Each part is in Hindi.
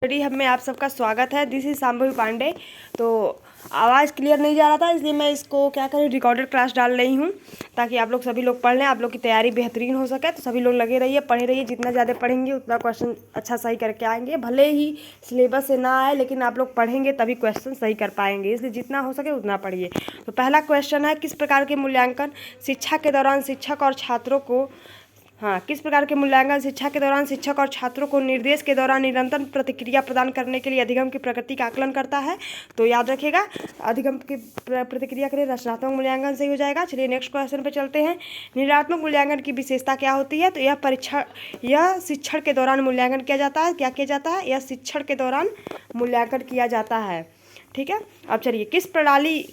स्टडी हब में आप सबका स्वागत है। This is Shambhavi Pandey. तो आवाज़ क्लियर नहीं जा रहा था, इसलिए मैं इसको क्या करें रिकॉर्डेड क्लास डाल रही हूँ, ताकि आप लोग सभी लोग पढ़ लें, आप लोग की तैयारी बेहतरीन हो सके। तो सभी लोग लगे रहिए, पढ़े रहिए। जितना ज़्यादा पढ़ेंगे उतना क्वेश्चन अच्छा सही करके आएंगे। भले ही सिलेबस से ना आए, लेकिन आप लोग पढ़ेंगे तभी क्वेश्चन सही कर पाएंगे, इसलिए जितना हो सके उतना पढ़िए। तो पहला क्वेश्चन है, किस प्रकार के मूल्यांकन शिक्षा के दौरान शिक्षक और छात्रों को किस प्रकार के मूल्यांकन शिक्षा के दौरान शिक्षक और छात्रों को निर्देश के दौरान निरंतर प्रतिक्रिया प्रदान करने के लिए अधिगम की प्रगति का आकलन करता है। तो याद रखिएगा, अधिगम की प्रतिक्रिया के लिए रचनात्मक मूल्यांकन सही हो जाएगा। चलिए नेक्स्ट क्वेश्चन पे चलते हैं। निरणात्मक मूल्यांकन की विशेषता क्या होती है? तो यह शिक्षण के दौरान मूल्यांकन किया जाता है। क्या किया जाता है? यह शिक्षण के दौरान मूल्यांकन किया जाता है। ठीक है। अब चलिए,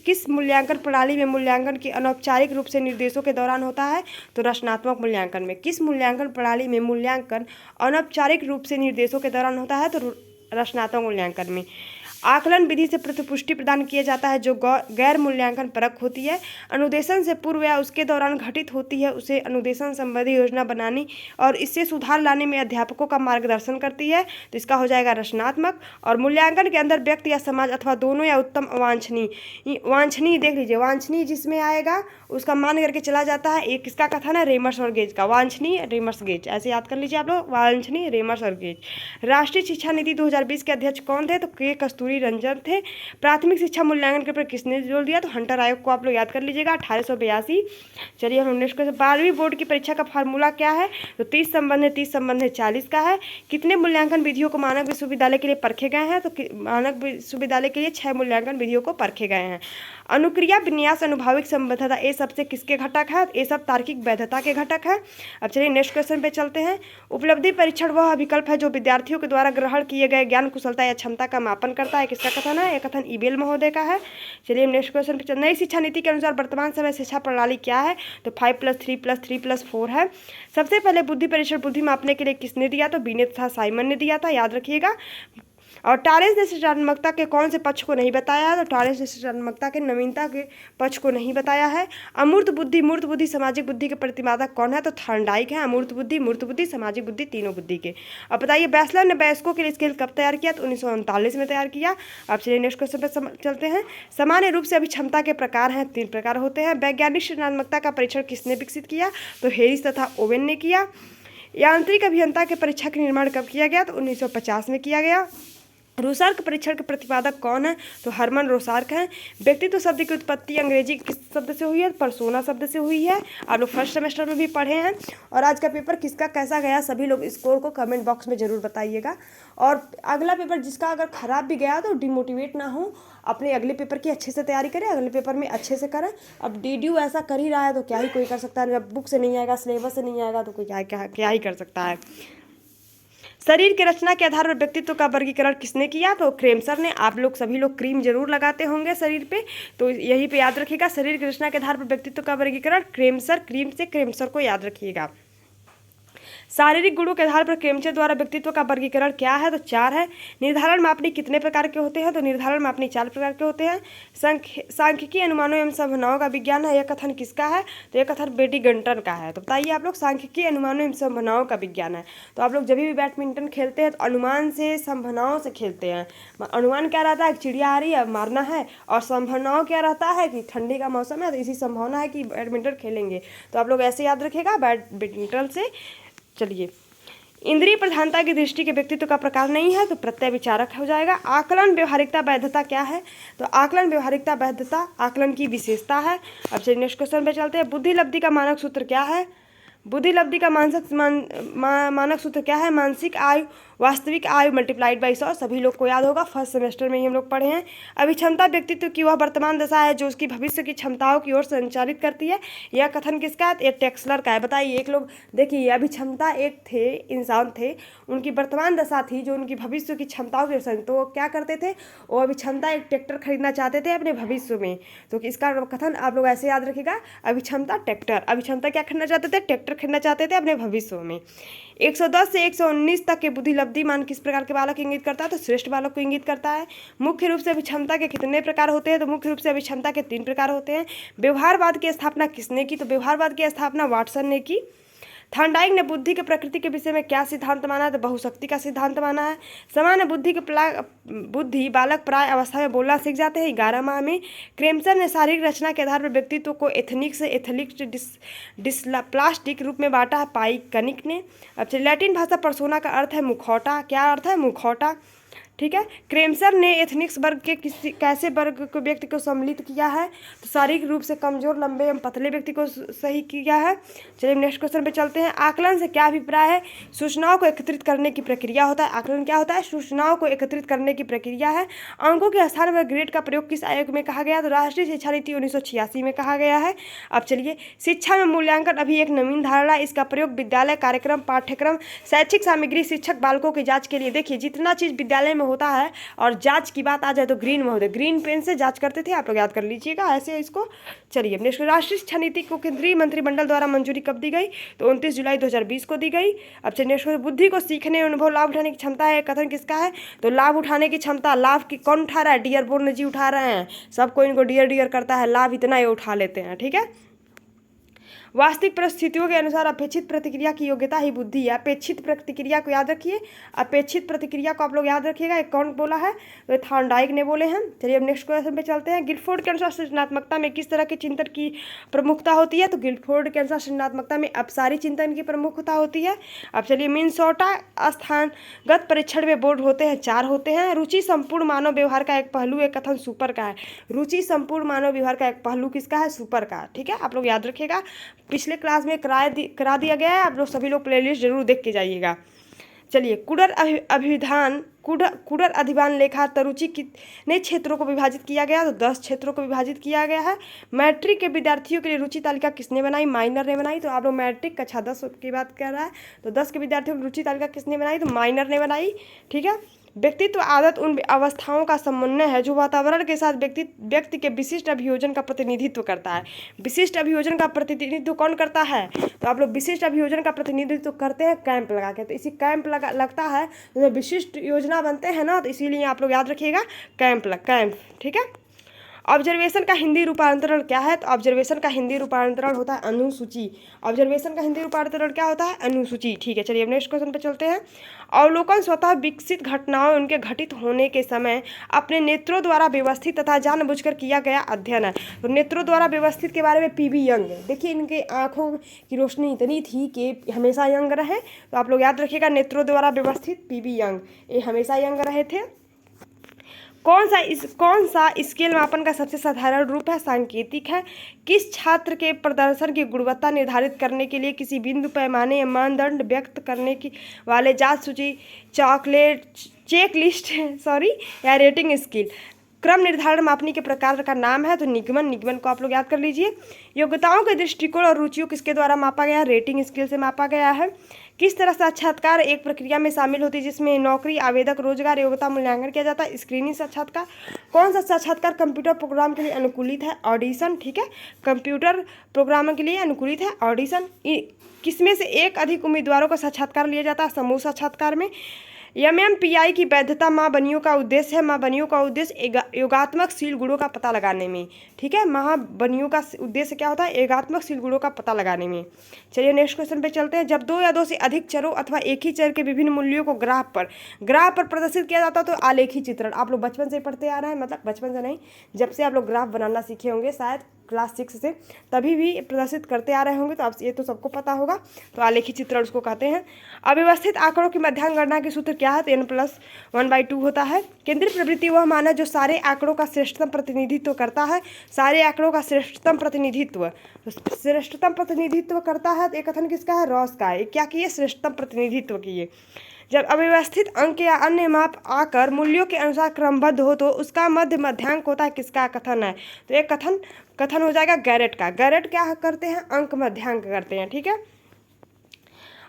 किस मूल्यांकन प्रणाली में मूल्यांकन की अनौपचारिक रूप से निर्देशों के दौरान होता है? तो रचनात्मक मूल्यांकन में। किस मूल्यांकन प्रणाली में मूल्यांकन अनौपचारिक रूप से निर्देशों के दौरान होता है? तो रचनात्मक मूल्यांकन में। आकलन विधि से प्रतिपुष्टि प्रदान किया जाता है जो गैर मूल्यांकन परक होती है। अनुदेशन से पूर्व या उसके दौरान घटित होती है, उसे अनुदेशन संबंधी योजना बनानी और इससे सुधार लाने में अध्यापकों का मार्गदर्शन करती है। तो इसका हो जाएगा रचनात्मक। और मूल्यांकन के अंदर व्यक्ति या समाज अथवा दोनों या उत्तम वांछनीय देख लीजिए, वांछनीय जिसमें आएगा उसका मान करके चला जाता है। एक किसका कथन है? रेमर्स और गेज का। वांछनीय, रेमर्स, गेज, ऐसे याद कर लीजिए आप लोग, वांछनीय, रेमर्स और गेज। राष्ट्रीय शिक्षा नीति 2020 के अध्यक्ष कौन थे? तो के कस्तूरी रंजन थे। प्राथमिक शिक्षा मूल्यांकन के ऊपर किसने जोर दिया? तो हंटर आयोग को आप लोग याद कर लीजिएगा, 1882। चलिए हम 19 को 12वीं बोर्ड की परीक्षा का फार्मूला क्या है? तो 30 संबंध है, 30 संबंध है, 40 का है। कितने मूल्यांकन विधियों को मानक विश्वविद्यालय के लिए परखे गए हैं? तो मानक विश्वविद्यालय के लिए 6 मूल्यांकन विधियों को परखे गए हैं। अनुक्रिया, विन्यास, अनुभाविक संबद्धता, ये सबसे किसके घटक है? ये सब तार्किक वैधता के घटक है। अब चलिए नेक्स्ट क्वेश्चन पे चलते हैं। उपलब्धि परीक्षण वह विकल्प है जो विद्यार्थियों के द्वारा ग्रहण किए गए ज्ञान, कुशलता या क्षमता का मापन करता है। किसका कथन है? यह कथन ईबेल महोदय का है। चलिए नेक्स्ट क्वेश्चन पे नई शिक्षा नीति के अनुसार वर्तमान समय शिक्षा प्रणाली क्या है? तो 5+3+3+4 है। सबसे पहले बुद्धि परीक्षण बुद्धि मापने के लिए किसने दिया? तो बीने तथा साइमन ने दिया था, याद रखिएगा। और टॉरेंस ने सृजनात्मकता के कौन से पक्ष को नहीं बताया है? तो टॉरेंस ने सृजनात्मकता के नवीनता के पक्ष को नहीं बताया है। अमूर्त बुद्धि, मूर्त बुद्धि, सामाजिक बुद्धि के प्रतिपादक कौन है? तो थॉर्नडाइक है। अमूर्त बुद्धि, मूर्त बुद्धि, सामाजिक बुद्धि, तीनों बुद्धि के। अब बताइए, बैचलर ने वयस्कों के लिए स्केल कब तैयार किया? तो 1939 में तैयार किया। अब चलिए नेक्स्ट क्वेश्चन पर चलते हैं। सामान्य रूप से अभिक्षमता के प्रकार हैं, 3 प्रकार होते हैं। वैज्ञानिक सृजनात्मकता का परीक्षण किसने विकसित किया? तो हेरिस तथा ओवेन ने किया। यांत्रिक अभियंता के परीक्षा का निर्माण कब किया गया? तो 1950 में किया गया। रोसार्क परीक्षण के प्रतिपादक कौन है? तो हरमन रोसार्क हैं। व्यक्तित्व शब्द की उत्पत्ति अंग्रेजी किस शब्द से हुई है? पर्सोना शब्द से हुई है। आप लोग फर्स्ट सेमेस्टर में भी पढ़े हैं। और आज का पेपर किसका कैसा गया, सभी लोग स्कोर को कमेंट बॉक्स में ज़रूर बताइएगा। और अगला पेपर जिसका अगर ख़राब भी गया तो डिमोटिवेट ना हो, अपने अगले पेपर की अच्छे से तैयारी करें, अगले पेपर में अच्छे से करें। अब डीडीयू ऐसा कर ही रहा है तो क्या ही कोई कर सकता है? जब बुक से नहीं आएगा, सिलेबस से नहीं आएगा तो कोई क्या ही कर सकता है। शरीर की रचना के आधार पर व्यक्तित्व का वर्गीकरण किसने किया? तो क्रेमसर ने। आप लोग सभी लोग क्रीम जरूर लगाते होंगे शरीर पे, तो यही पे याद रखिएगा, शरीर की रचना के आधार पर व्यक्तित्व का वर्गीकरण क्रेमसर, क्रीम से क्रेमसर को याद रखिएगा। शारीरिक गुणों के आधार पर क्रेमचर द्वारा व्यक्तित्व का वर्गीकरण क्या है? तो 4 है। निर्धारण मापनी कितने प्रकार के होते हैं? तो निर्धारण मापनी 4 प्रकार के होते हैं। सांख्यिकी अनुमानों एवं संभावनाओं का विज्ञान है, यह कथन किसका है? तो यह कथन बेटी गंटन का है। तो बताइए आप लोग, सांख्यिकी अनुमानों एवं संभावनाओं का विज्ञान है। तो आप लोग जब भी बैडमिंटन खेलते हैं तो अनुमान से, संभावनाओं से खेलते हैं। अनुमान क्या रहता है? चिड़िया आ रही है, मारना है। और संभावनाओं क्या रहता है? कि ठंडी का मौसम है तो इसी संभावना है कि बैडमिंटन खेलेंगे। तो आप लोग ऐसे याद रखिएगा बैडमिंटन से। चलिए, इंद्रिय प्रधानता की दृष्टि के व्यक्तित्व का प्रकार नहीं है, तो प्रत्यय विचारक हो जाएगा। आकलन व्यवहारिकता वैधता क्या है? तो आकलन व्यवहारिकता वैधता आकलन की विशेषता है। अब चलिए नेक्स्ट क्वेश्चन पे चलते हैं। बुद्धि लब्धि का मानक सूत्र क्या है? बुद्धि लब्धि का मानक सूत्र क्या है? मानसिक आयु, वास्तविक आयु मल्टीप्लाइड बाई 100। सभी लोग को याद होगा, फर्स्ट सेमेस्टर में ही हम लोग पढ़े हैं। अभिक्षमता व्यक्तित्व की वह वर्तमान दशा है जो उसकी भविष्य की क्षमताओं की ओर संचालित करती है। यह कथन किसका है? ये टेक्सलर का है। बताइए, एक लोग देखिए, अभिक्षमता एक थे, इंसान थे, उनकी वर्तमान दशा थी जो उनकी भविष्य की क्षमताओं की ओर, तो वो क्या करते थे? वो अभिक्षमता एक ट्रैक्टर खरीदना चाहते थे अपने भविष्य में। तो इसका कथन आप लोग ऐसे याद रखिएगा, अभिक्षमता ट्रैक्टर। अभिक्षमता क्या खरीदना चाहते थे? ट्रैक्टर खरीदना चाहते थे अपने भविष्य में। 110 से 119 तक के बुद्धि लब्धि मान किस प्रकार के बालक इंगित करता है? तो श्रेष्ठ बालक को इंगित करता है। मुख्य रूप से अभिक्षमता के कितने प्रकार होते हैं? तो मुख्य रूप से अभिक्षमता के 3 प्रकार होते हैं। व्यवहारवाद की स्थापना किसने की? तो व्यवहारवाद की स्थापना वाटसन ने की। थॉर्नडाइक ने बुद्धि के प्रकृति के विषय में क्या सिद्धांत माना है? तो बहुशक्ति का सिद्धांत माना है। सामान्य बुद्धि बालक प्राय अवस्था में बोलना सीख जाते हैं 11 माह में। क्रेमसन ने शारीरिक रचना के आधार पर व्यक्तित्व को एथनिक से एथलिक डिस्प्लास्टिक रूप में बांटा है पाइकनिक ने। अब चलिए, लैटिन भाषा पर्सोना का अर्थ है मुखौटा। क्या अर्थ है? मुखौटा। ठीक है। क्रेमसर ने एथनिक्स वर्ग के कैसे वर्ग को व्यक्ति को सम्मिलित किया है? तो शारीरिक रूप से कमजोर, लंबे एवं पतले व्यक्ति को सही किया है। चलिए नेक्स्ट क्वेश्चन पे चलते हैं। आकलन से क्या अभिप्राय है? सूचनाओं को एकत्रित करने की प्रक्रिया होता है। आकलन क्या होता है? सूचनाओं को एकत्रित करने की प्रक्रिया है। अंकों के स्थान पर ग्रेड का प्रयोग किस आयोग में कहा गया? तो राष्ट्रीय शिक्षा नीति 1986 में कहा गया है। अब चलिए, शिक्षा में मूल्यांकन अभी एक नवीन धारणा, इसका प्रयोग विद्यालय कार्यक्रम, पाठ्यक्रम, शैक्षिक सामग्री, शिक्षक बालकों की जांच के लिए। देखिए, जितना चीज विद्यालय में होता है और जांच की बात आ जाए तो ग्रीन में होते, ग्रीन पेन से जांच करते थे, आप लोग याद कर लीजिएगा ऐसे इसको। चलिए नेक्स्ट, राष्ट्रीय शिक्षा नीति को केंद्रीय मंत्रिमंडल द्वारा मंजूरी कब दी गई? तो 29 जुलाई 2020 को दी गई। अब चलिए नेक्स्ट, बुद्धि को सीखने, अनुभव, लाभ उठाने की क्षमता है, कथन किसका है? तो लाभ उठाने की क्षमता। लाभ की कौन उठा रहा है? डियर बोर्न जी उठा रहे हैं। सबको इनको डियर डियर करता है, लाभ इतना ही उठा लेते हैं। ठीक है। वास्तविक परिस्थितियों के अनुसार अपेक्षित प्रतिक्रिया की योग्यता ही बुद्धि है। अपेक्षित प्रतिक्रिया को याद रखिए, अपेक्षित प्रतिक्रिया को आप लोग याद रखिएगा। एक कौन बोला है? तो थॉर्नडाइक ने बोले हैं। चलिए अब नेक्स्ट क्वेश्चन पे चलते हैं। गिलफोर्ड के अनुसार सृजनात्मकता में किस तरह के चिंतन की प्रमुखता होती है? तो गिलफोर्ड के अनुसार सृजनात्मकता में अपसारी चिंतन की प्रमुखता होती है। अब चलिए, मिनेसोटा स्थानगत परीक्षण में बोर्ड होते हैं, 4 होते हैं। रुचि संपूर्ण मानव व्यवहार का एक पहलू, एक कथन सुपर का है। रुचि संपूर्ण मानव व्यवहार का एक पहलू किसका है? सुपर का। ठीक है, आप लोग याद रखिएगा, पिछले क्लास में करा दिया गया है। आप लोग सभी लोग प्लेलिस्ट जरूर देख के जाइएगा। चलिए, कुडर अधिभान लेखा तरुचि कितने क्षेत्रों को विभाजित किया गया? तो 10 क्षेत्रों को विभाजित किया गया है। मैट्रिक के विद्यार्थियों के लिए रुचि तालिका किसने बनाई? माइनर ने बनाई। तो आप लोग मैट्रिक कक्षा 10 की बात कर रहा है, तो 10 के विद्यार्थियों की रुचि तालिका किसने बनाई? तो माइनर ने बनाई। ठीक है। व्यक्तित्व आदत उन अवस्थाओं का समन्वय है जो वातावरण के साथ व्यक्ति के विशिष्ट अभियोजन का प्रतिनिधित्व करता है। विशिष्ट अभियोजन का प्रतिनिधित्व कौन करता है? तो आप लोग विशिष्ट अभियोजन का प्रतिनिधित्व करते हैं कैंप लगा के। तो इसी कैंप लगता है तो विशिष्ट योजना बनते हैं ना, तो इसीलिए आप लोग याद रखिएगा कैंप। ठीक है। ऑब्जर्वेशन का हिंदी रूपांतरण क्या है? तो ऑब्जर्वेशन का हिंदी रूपांतरण होता है अनुसूची। ऑब्जर्वेशन का हिंदी रूपांतरण क्या होता है? अनुसूची। ठीक है। चलिए अब नेक्स्ट क्वेश्चन पे चलते हैं। अवलोकन स्वतः विकसित घटनाओं, उनके घटित होने के समय अपने नेत्रों द्वारा व्यवस्थित तथा जानबूझकर किया गया अध्ययन है। तो नेत्रों द्वारा व्यवस्थित के बारे में पीबी यंग, देखिए इनके आंखों की रोशनी इतनी थी कि हमेशा यंग रहे। तो आप लोग याद रखिएगा, नेत्रों द्वारा व्यवस्थित पीबी यंग, ये हमेशा यंग रहे थे। कौन सा स्केल मापन का सबसे साधारण रूप है? सांकेतिक है। किस छात्र के प्रदर्शन की गुणवत्ता निर्धारित करने के लिए किसी बिंदु, पैमाने या मानदंड व्यक्त करने की वाले जांच सूची, चेकलिस्ट या रेटिंग स्केल क्रम निर्धारण मापनी के प्रकार का नाम है? तो निगमन को आप लोग याद कर लीजिए। योग्यताओं के दृष्टिकोण और रुचियों किसके द्वारा मापा गया? रेटिंग स्केल से मापा गया है। किस तरह साक्षात्कार एक प्रक्रिया में शामिल होती है जिसमें नौकरी, आवेदक, रोजगार, योग्यता मूल्यांकन किया जाता है? स्क्रीनिंग साक्षात्कार। कौन सा साक्षात्कार कंप्यूटर प्रोग्राम के लिए अनुकूलित है? ऑडिशन। ठीक है, कंप्यूटर प्रोग्राम के लिए अनुकूलित है ऑडिशन। किसमें से एक अधिक उम्मीदवारों का साक्षात्कार लिया जाता है? समूह साक्षात्कार में। MMPI की वैधता माँ बनियों का उद्देश्य है। माँ बनियों का उद्देश्य योगात्मक शील गुणों का पता लगाने में। ठीक है, माँ बनियों का उद्देश्य क्या होता है? योगात्मक शील गुणों का पता लगाने में। चलिए नेक्स्ट क्वेश्चन पे चलते हैं। जब 2 या 2 से अधिक चरों अथवा एक ही चर के विभिन्न मूल्यों को ग्राफ पर प्रदर्शित किया जाता है तो आलेखी चित्रण। आप लोग बचपन से पढ़ते आ रहे हैं, मतलब बचपन से नहीं, जब से आप लोग ग्राफ बनाना सीखे होंगे शायद क्लास 6 से, तभी भी प्रदर्शित करते आ रहे होंगे, तो आप ये तो सबको पता होगा। तो आलेखी चित्रण उसको कहते हैं। अव्यवस्थित आंकड़ों की मध्यांक गणना के सूत्र क्या है? तो n+1/2 होता है। केंद्रीय प्रवृत्ति वह मान है जो सारे आंकड़ों का श्रेष्ठतम प्रतिनिधित्व करता है। सारे आंकड़ों का श्रेष्ठतम प्रतिनिधित्व, तो श्रेष्ठतम प्रतिनिधित्व करता है। तो एक कथन किसका है? रॉस का है। क्या किए? श्रेष्ठतम प्रतिनिधित्व किए। जब अव्यवस्थित अंक या अन्य माप आकर मूल्यों के अनुसार क्रमबद्ध हो तो उसका मध्यांक होता है। किसका कथन है? तो एक कथन हो जाएगा गैरेट का। गैरेट क्या करते हैं? अंक मध्यांक करते हैं। ठीक है।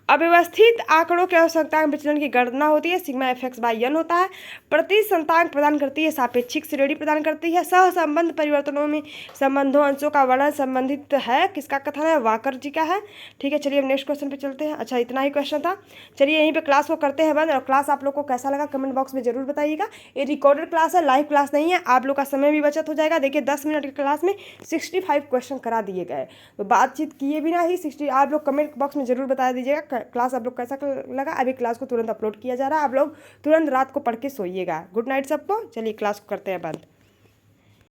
अव्यवस्थित आंकड़ों के आवश्यकता विचलन की गणना होती है, sigma F X by N होता है। प्रति संतांक प्रदान करती है, सापेक्षिक श्रेणी प्रदान करती है। सहसंबंध परिवर्तनों में संबंधों अंशों का वर्णन संबंधित है, किसका कथन है, वाकर जी का है। ठीक है, चलिए अब नेक्स्ट क्वेश्चन पे चलते हैं। अच्छा, इतना ही क्वेश्चन था। चलिए यहीं पे क्लास को करते हैं बंद। और क्लास आप लोग को कैसा लगा कमेंट बॉक्स में जरूर बताइएगा। ये रिकॉर्डेड क्लास है, लाइव क्लास नहीं है। आप लोग का समय भी बचत हो जाएगा। देखिए 10 मिनट की क्लास में 65 क्वेश्चन करा दिए गए, तो बातचीत किए बिना ही 60। आप लोग कमेंट बॉक्स में जरूर बता दीजिएगा क्लास आप लोग कैसा लगा। अभी क्लास को तुरंत अपलोड किया जा रहा है, आप लोग तुरंत रात को पढ़ के सोइएगा। गुड नाइट सबको। चलिए क्लास को करते हैं बंद।